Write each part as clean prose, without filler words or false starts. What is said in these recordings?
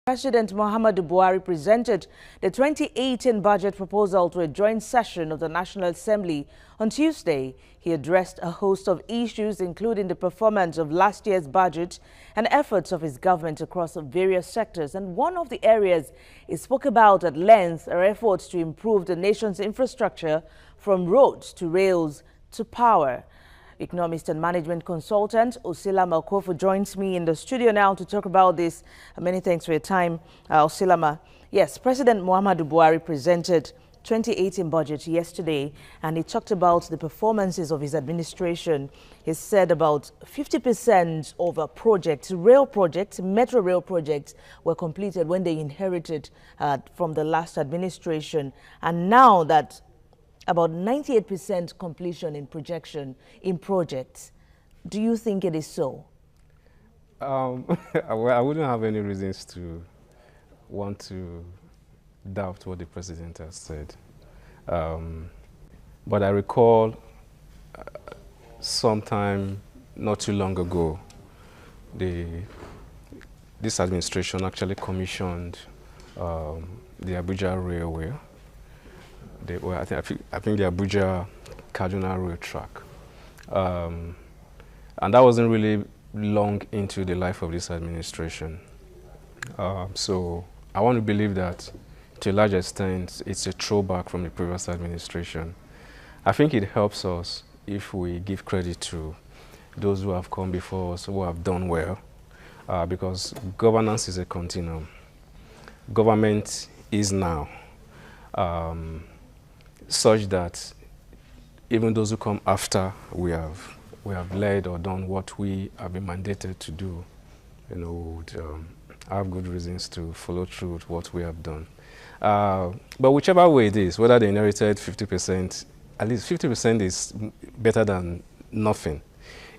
President Muhammadu Buhari presented the 2018 budget proposal to a joint session of the National Assembly on Tuesday. He addressed a host of issues, including the performance of last year's budget and efforts of his government across various sectors. And one of the areas he spoke about at length are efforts to improve the nation's infrastructure from roads to rails to power. Economist and management consultant Osilama Okuofu joins me in the studio now to talk about this. Many thanks for your time, Osilama. Yes, President Muhammadu Buhari presented 2018 budget yesterday, and he talked about the performances of his administration. He said about 50% of projects, rail projects, metro rail projects, were completed when they inherited from the last administration, and now that about 98% completion in projects. Do you think it is so? Well, I wouldn't have any reasons to want to doubt what the president has said. But I recall sometime not too long ago, this administration actually commissioned the Abuja Railway. I think the Abuja Kaduna Rail track. And that wasn't really long into the life of this administration. So I want to believe that to a large extent it's a throwback from the previous administration. I think it helps us if we give credit to those who have come before us, who have done well, because governance is a continuum. Government is now. Such that even those who come after we have led or done what we have been mandated to do, would have good reasons to follow through with what we have done. But whichever way it is, whether they inherited 50%, at least 50% is better than nothing.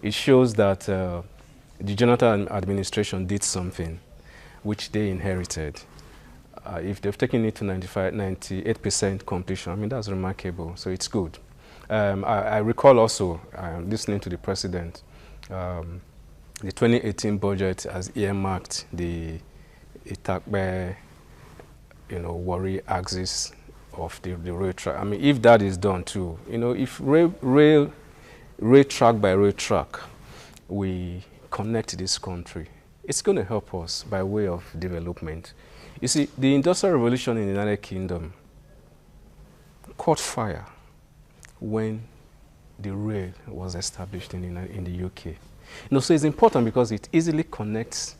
It shows that the Jonathan administration did something which they inherited. If they've taken it to 98% completion, I mean, that's remarkable, so it's good. I recall also, listening to the president, the 2018 budget has earmarked the Itakbe, Warri axis of the rail track. I mean, if that is done too, if rail track by rail track, we connect this country, it's going to help us by way of development. You see, the Industrial Revolution in the United Kingdom caught fire when the rail was established in the UK. So it's important because it easily connects,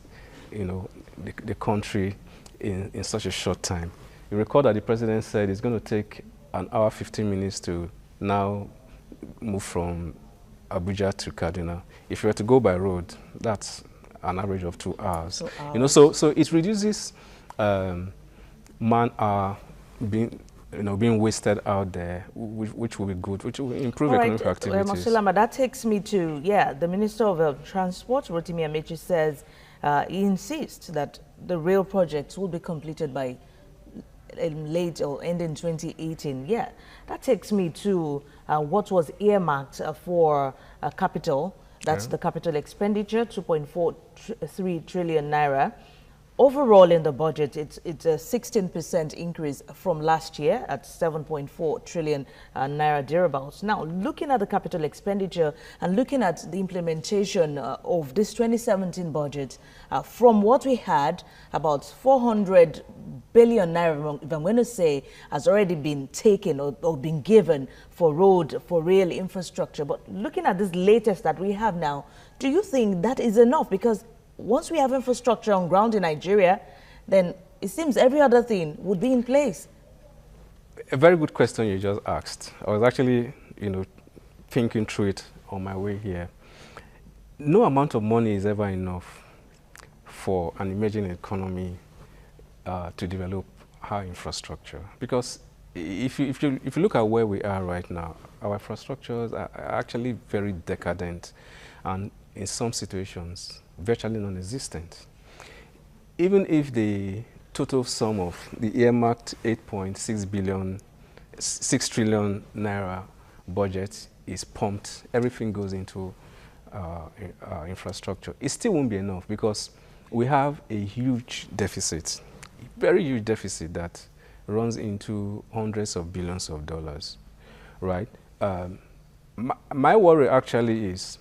the country in such a short time. You recall that the president said it's going to take an hour, 15 minutes to now move from Abuja to Kaduna. If you were to go by road, that's an average of 2 hours. 2 hours. So it reduces man being wasted out there, which will be good, which will improve economic activities. Osilama, that takes me to, the Minister of Transport, Rotimi Amechi, says he insists that the rail projects will be completed by late or ending 2018. That takes me to what was earmarked for capital. That's the capital expenditure, 2.43 trillion naira. Overall in the budget, it's a 16% increase from last year at 7.4 trillion naira thereabouts. Now, looking at the capital expenditure and looking at the implementation of this 2017 budget, from what we had, about 400 billion naira, if I'm going to say, has already been taken or been given for rail infrastructure. But looking at this latest that we have now, do you think that is enough? Because once we have infrastructure on ground in Nigeria, then it seems every other thing would be in place. A very good question you just asked. I was actually, thinking through it on my way here. No amount of money is ever enough for an emerging economy to develop our infrastructure. Because if you look at where we are right now, our infrastructures are actually very decadent, and in some situations, virtually non-existent. Even if the total sum of the earmarked 6 trillion naira budget is pumped, everything goes into infrastructure, it still won't be enough, because we have a huge deficit, a very huge deficit that runs into hundreds of billions of dollars, right? My worry actually is,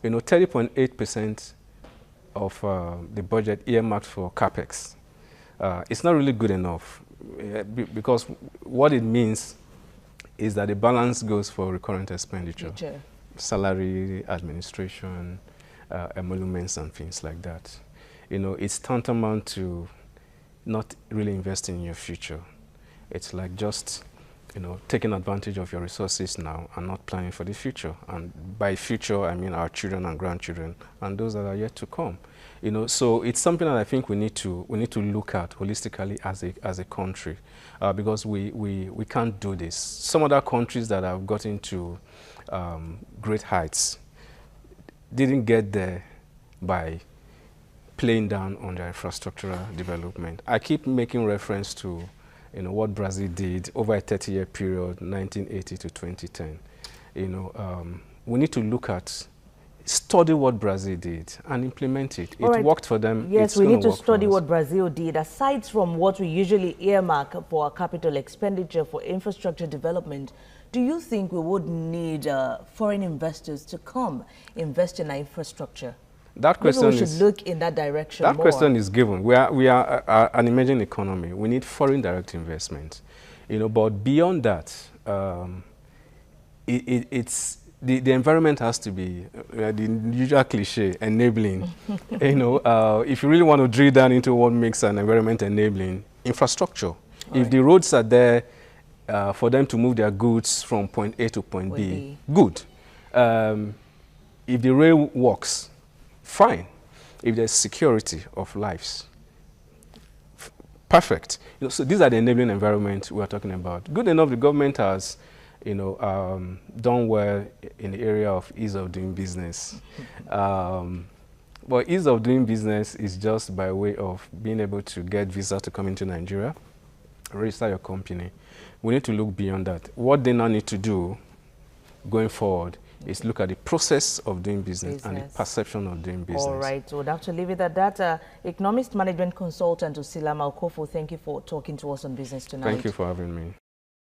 30.8% of the budget earmarked for capex. It's not really good enough because what it means is that the balance goes for recurrent expenditure, salary, administration, emoluments, and things like that. It's tantamount to not really investing in your future. It's like just, taking advantage of your resources now and not planning for the future. And by future, I mean our children and grandchildren and those that are yet to come. So it's something that I think we need to look at holistically as a country, because we can't do this. Some other countries that have gotten to great heights didn't get there by playing down on their infrastructural development. I keep making reference to what Brazil did over a 30-year period, 1980 to 2010. We need to look at, study what Brazil did and implement it. It worked for them. Yes, we need to study what Brazil did. Aside from what we usually earmark for our capital expenditure for infrastructure development, do you think we would need foreign investors to come invest in our infrastructure? That question Maybe we should look in that direction That more. question is given. We are an emerging economy. We need foreign direct investment. But beyond that, it's the environment has to be the usual cliche, enabling. If you really want to drill down into what makes an environment enabling, infrastructure. If the roads are there for them to move their goods from point A to point B, good. If the rail works, fine. If there's security of lives, perfect. So these are the enabling environment we are talking about. Good enough, the government has, done well in the area of ease of doing business. But ease of doing business is just by way of being able to get visa to come into Nigeria, register your company. We need to look beyond that. What they now need to do going forward is look at the process of doing business and the perception of doing business. All right, so we'll have to leave it at that. Economist management consultant Osilama Okuofu, thank you for talking to us on Business Tonight. Thank you for having me.